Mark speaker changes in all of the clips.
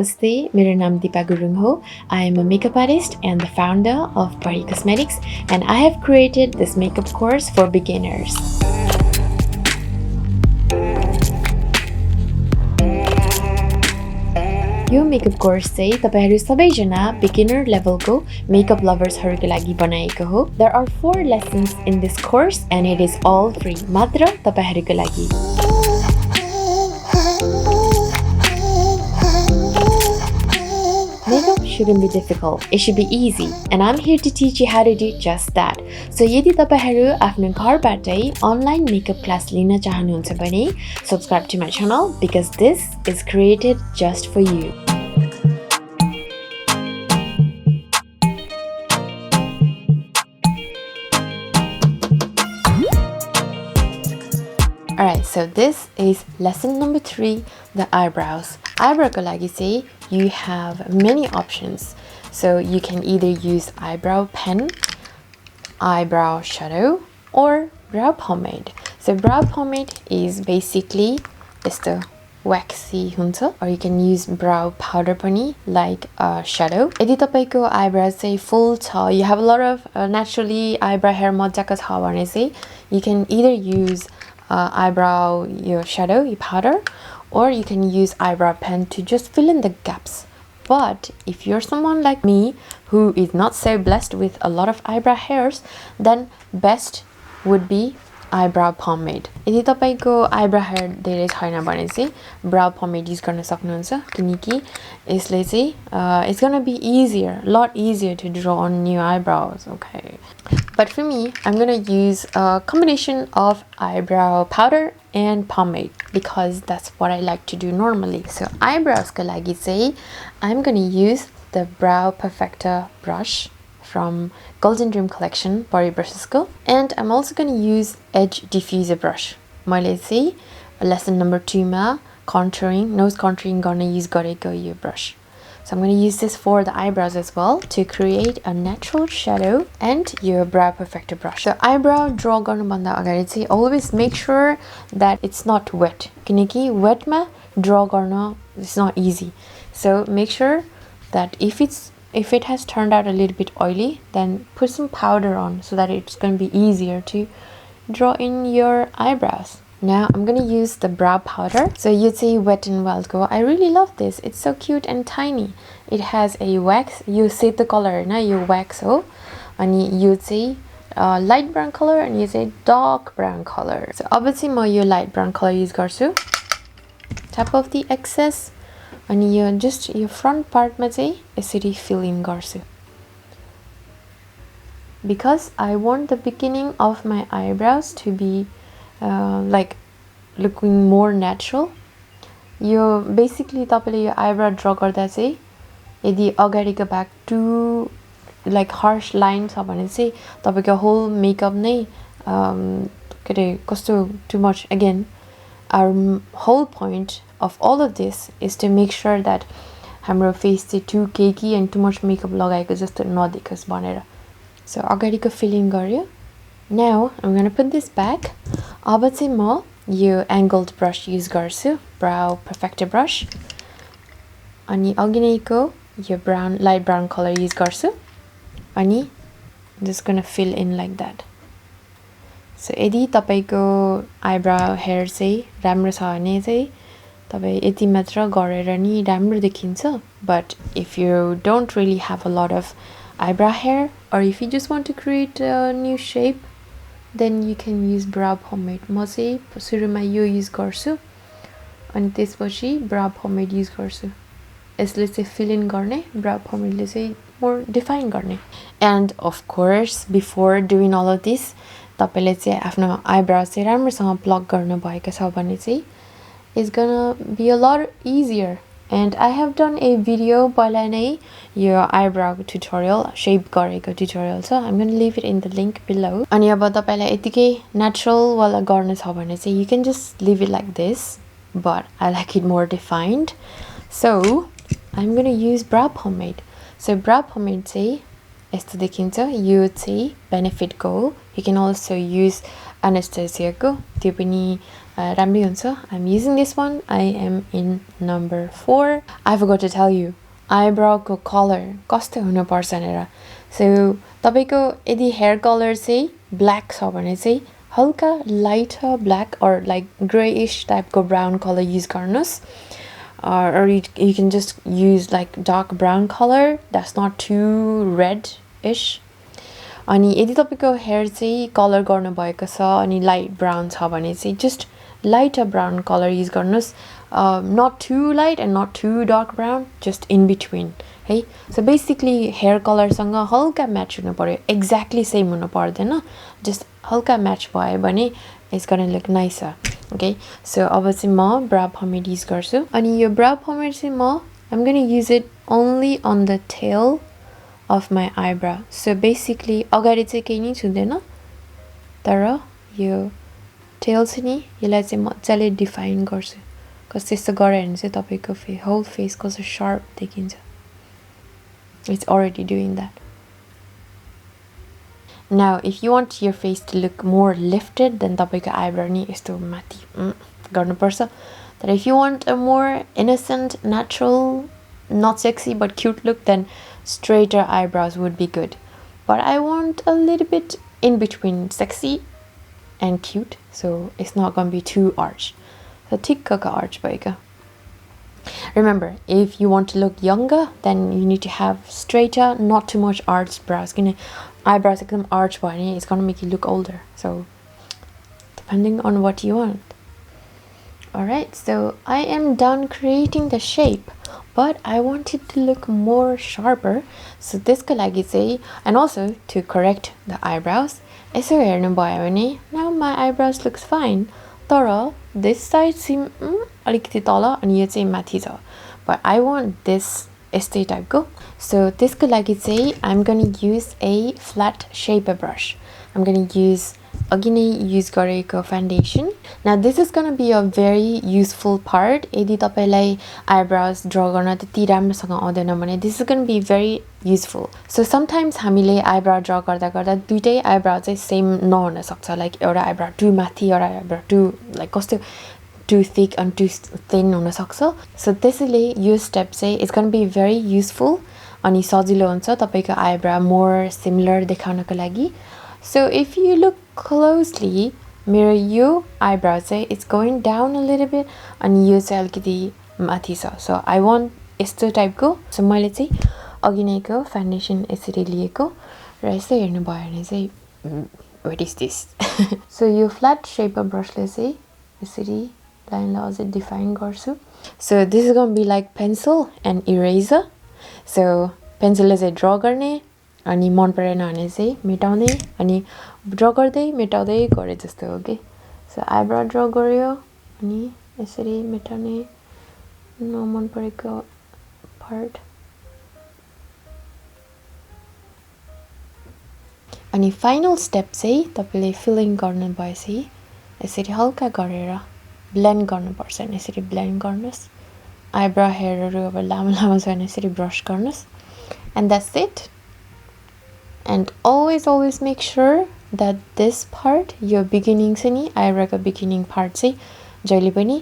Speaker 1: Namaste, मेरो नाम दिपा गुरुङ हो. I am a makeup artist and the founder of Pari Cosmetics, and I have created this makeup course for beginners. यो makeup course चाहिँ तपाईहरु सबैजना beginner लेभलको मेकअप लभर्सहरुको लागि बनाएको हो. There are 4 lessons in this course and it is all free. मात्र तपाईहरुको लागि. Makeup shouldn't be difficult. It should be easy. And I'm here to teach you how to do just that. So यदि तपाईहरु आफ्नो घरबाटै online makeup class लिन चाहनुहुन्छ भने subscribe to my channel because this is created just for you. Alright, so this is lesson number 3, the eyebrows. Eyebrow ko lagi say you have many options. So you can either use eyebrow pen, eyebrow shadow, or brow pomade. So brow pomade is basically just the waxy hunta, or you can use brow powder pani like a shadow. Yadi tapaiko eyebrows say full cha, you have a lot of naturally eyebrow hair majaka cha bhane say you can either use eyebrow your shadow, your powder, or you can use eyebrow pen to just fill in the gaps. But if you're someone like me who is not so blessed with a lot of eyebrow hairs, then best would be eyebrow pomade. यदि तपाईको eyebrow hair धेरै छैन भने चाहिँ brow pomade use गर्न सक्नुहुन्छ किनकि यसले चाहिँ it's gonna be lot easier to draw on new eyebrows, okay? But for me, I'm gonna use a combination of eyebrow powder and pomade because that's what I like to do normally. So eyebrows ko लागि चाहिँ I'm gonna use the Brow Perfector brush from Golden Dream collection, Pari brushes ko, and I'm also gonna use Edge Diffuser brush. मैले चाहिँ lesson number 2 मा contouring, nose contouring गर्न use गरेको यो brush. So I'm going to use this for the eyebrows as well to create a natural shadow and your brow perfector brush. So eyebrow draw गर्नु भन्दा अगाडि चाहिँ always make sure that it's not wet. किनकि wet मा draw गर्न is not easy. So make sure that if it has turned out a little bit oily, then put some powder on so that it's going to be easier to draw in your eyebrows. Now I'm gonna use the brow powder. So you'd say Wet n Wild go. I really love this. It's so cute and tiny. It has a wax. You see the color, now you wax oh, and you'd say light brown color and you say dark brown color. So obviously my you light brown color use garsu. Tap off the excess, and you just your front part ma say यसरी fill in garsu. Because I want the beginning of my eyebrows to be like looking more natural. You basically तपाईले यो eyebrow draw गर्दा चाहिँ यदि अगाडिको back too like harsh line छ भने चाहिँ तपाईको whole makeup नै कस्तो too much. Again, our whole point of all of this is to make sure that हाम्रो face चाहिँ too cakey and too much makeup लगाएको जस्तो नदेखोस् भनेर. So अगाडिको filling गर्यो. Now I'm gonna put this back. अब चाहिँ म यो angled brush use गर्छु, brow perfector brush. अनि अघि नैको यो brown light brown color use गर्छु. अनि just gonna fill in like that. So यदि तपाईको eyebrow hair चाहिँ राम्रो छ भने चाहिँ तपाई यति मात्र गरेर नि राम्रो देखिन्छ. But if you don't really have a lot of eyebrow hair, or if you just want to create a new shape, then you can use brow pomade. म चाहिँ सुरुमा यो use गर्छु अनि त्यसपछि brow pomade use गर्छु. यसले चाहिँ fill in गर्ने, brow pomade ले चाहिँ more define गर्ने. And of course, before doing all of this, तपाईले चाहिँ आफ्नो eyebrows चाहिँ राम्रोसँग pluck गर्नु भएको छ भने चाहिँ it's gonna be a lot easier. And I have done a video पहिला नै यो eyebrow tutorial, shape गरेको tutorial छ. I'm going to leave it in the link below. अनि अब तपाईलाई यतिकै natural वाला गर्न छ भने चाहिँ you can just leave it like this, but I like it more defined. So I'm going to use brow pomade. So brow pomade चाहिँ यस्तो देखिन्छ. यो चाहिँ benefit को. You can also use Anastasia को. त्यो पनि राम्रै हुन्छ. I'm using this one. I am in number 4. I forgot to tell you, eyebrow को color कस्तो हुनुपर्छ भनेर. So तपाईको यदि hair color चाहिँ black छ भने चाहिँ हल्का lighter black or like grayish type को brown color use गर्नुस्. Or you can just use like dark brown color that's not too reddish. अनि यदि तपाईको हेयर चाहिँ कलर गर्नु भएको छ अनि लाइट ब्राउन छ भने चाहिँ just lighter brown color use गर्नुस्. Not too light and not too dark brown, just in between. है so basically hair color सँग हल्का match हुनु पर्यो. Exactly same हुनु पर्दैन. Just हल्का match भयो भने it's gonna look nicer. Okay, so अब चाहिँ म brow pomade use गर्छु. अनि यो brow pomade चाहिँ म I'm gonna use it only on the tail of my eyebrow. So basically अगाडि चाहिँ केही नै छुँदैन तर यो tail चाहिँ नि यसलाई चाहिँ मजाले डिफाइन गर्छु. कस त्यस्तो गरे भने चाहिँ तपाईको whole face कस्तो sharp देखिन्छ. It's already doing that. Now if you want your face to look more lifted then तपाईको eyebrow नि यस्तो माथि गर्नुपर्छ. But if you want a more innocent, natural, not sexy but cute look then straighter eyebrows would be good. But I want a little bit in between sexy and cute, so it's not gonna be too arched. So ठिक्कको arch भएको. Remember, if you want to look younger, then you need to have straighter, not too much arched brows. Kiन eyebrows एकदम arch भयो भने it's gonna make you look older. So depending on what you want. Alright, so I am done creating the shape, but I want it to look more sharper. So त्यसको लागि चाहिँ, and also to correct the eyebrows, यसो हेर्नु भयो भने now my eyebrows looks fine. तर this side seem अलिकति तल अनि यो चाहिँ माथि छ. But I want this यस्तै टाइपको. So त्यसको लागि चाहिँ I'm going to use a flat shaper brush. I'm going to use अघि नै use गरेको foundation. Now this is going to be a very useful part. यदि तपाईलाई eyebrows draw गर्न त्यति राम्रोसँग आउँदैन भने this is going to be very useful. So sometimes हामीले eyebrow draw गर्दा गर्दा दुईटै eyebrow चाहिँ same नहुन सक्छ. Like एउटा eyebrow too माथि एउटा eyebrow too like कस्तो too thick and too thin हुन सक्छ. So त्यसैले यो step चाहिँ it's going to be very useful अनि सजिलो हुन्छ तपाईको eyebrow more similar देखाउनको लागि. So if you look closely, मेरो यो eyebrow चाहिँ it's going down a little bit अनि यो चाहिँ अलिकति माथि छ. So I want यस्तो टाइपको. So मैले चाहिँ अघि नैको foundation यसरी लिएको र यसो हेर्नु भयो भने चाहिँ what is this? So यो flat shaper brush ले चाहिँ यसरी लाइनलाई अझै डिफाइन गर्छु. So this is going to be like pencil and eraser. So pencil ले चाहिँ draw गर्ने अनि मन परेन भने चाहिँ मेटाउने अनि ड्रा गर्दै मेटाउँदै गरे जस्तो हो के. सो आइब्रो ड्रा गर्यो अनि यसरी मेटाउने नमन परेको पार्ट. अनि फाइनल स्टेप चाहिँ तपाईले फिलिङ गर्नु भएपछि यसरी हल्का गरेर ब्लेन्ड गर्नुपर्छ. यसरी ब्लेन्ड गर्नुस्. आइब्रो हेयरहरु अब लामो लामो छ भने यसरी ब्रश गर्नुस्. And that's it. And always make sure that this part, your beginning चाहिँ नि eyebrow को beginning part चाहिँ जहिले पनि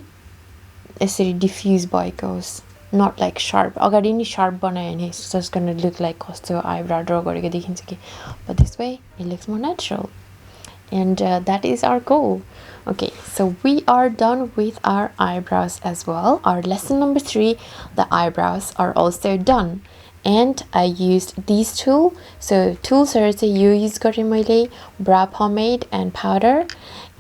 Speaker 1: यसरी diffuse भएको होस्. Not like sharp. अगाडि नि sharp बनायो भने it's just gonna look like कस्तो eyebrow draw गरेको देखिन्छ कि. But this way it looks more natural. And that is our goal. Okay, so we are done with our eyebrows as well. Our lesson number 3, the eyebrows are also done. And I used these tools. So tools are to use मैले brow pomade and powder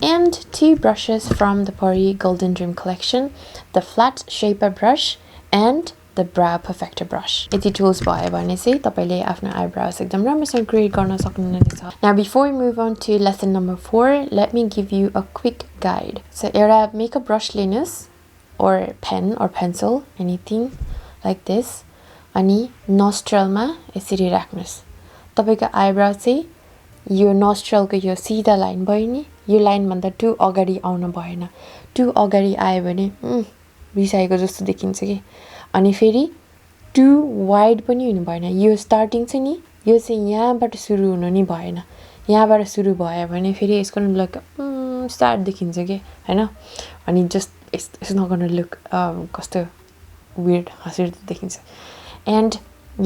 Speaker 1: and 2 brushes from the Pori Golden Dream collection, the flat shaper brush and the brow perfector brush. यति tools भयो भने चाहिँ तपाईले आफ्नो eyebrows एकदम राम्रोसँग create गर्न सक्नुहुनेछ. Now before we move on to lesson number 4, let me give you a quick guide. So एउटा makeup brush लिनुस् or pen or pencil, anything like this. अनि nostril-मा यसरी राख्नुस्. तपाईको eyebrow चाहिँ यो nostril को यो सिधा लाइन भयो नि, यो लाइन भन्दा टु अगाडि आउनु भएन. टु अगाडि आयो भने रिसाएको जस्तो देखिन्छ के. अनि फेरि टु वाइड पनि हुनु भएन. यो स्टार्टिङ चाहिँ नि यो चाहिँ यहाँबाट सुरु हुनु नि भएन. यहाँबाट सुरु भयो भने फेरि यसको लुक स्टार्ट देखिन्छ कि हैन अनि just it's not gonna look कस्तो weird हाँसिउठ्दो देखिन्छ एन्ड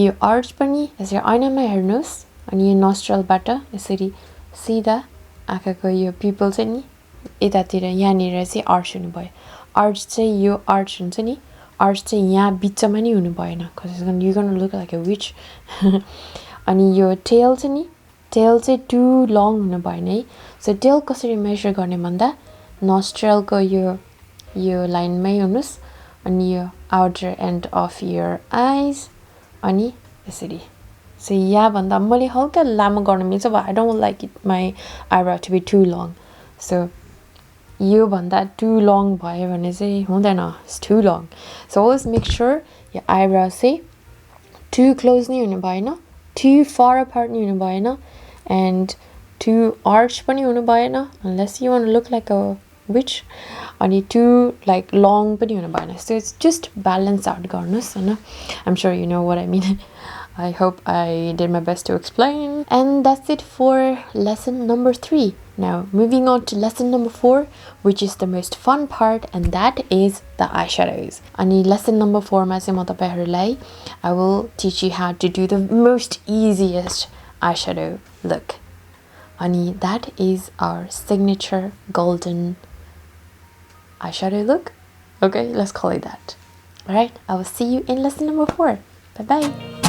Speaker 1: यो आर्च पनि यसरी ऐनामा हेर्नुस् अनि यो नोस्ट्रलबाट यसरी सिधा आँखाको यो पिपल चाहिँ नि यतातिर यहाँनिर चाहिँ आर्च हुनु भयो आर्च चाहिँ यो आर्च हुन्छ नि आर्च चाहिँ यहाँ बिचमा नि हुनु भएन cuz you gonna look like a witch अनि यो टेल चाहिँ नि टेल चाहिँ टु लङ हुनु भएन है सो टेल कसरी मेजर गर्ने भन्दा नोस्ट्रलको यो लाइनमै हुनुस् अनि यो आउटर एन्ड अफ योर आइज अनि यसरी सो यहाँ भन्दा मैले हल्का लामो गर्न मिल्छ but I don't like it my eyebrow to be too long so यो भन्दा टु लङ भयो भने चाहिँ हुँदैन it's too long so always make sure यो आइब्रो चाहिँ टु क्लोज नि हुनु भएन टु फर अपार्ट नि हुनु भएन एन्ड टु आर्च पनि हुनु भएन unless you want look like a witch अनि टु लाइक लङ पनि हुनु भएन so it's just balance out गर्नुहोस् हैन I am sure you know what I mean I hope I did my best to explain. And that's it for lesson number 3. Now, moving on to lesson number 4, which is the most fun part, and that is the eyeshadows. And in lesson number 4, I will teach you how to do the most easiest eyeshadow look. And that is our signature golden eyeshadow look. Okay, let's call it that. Alright, I will see you in lesson number 4. Bye-bye.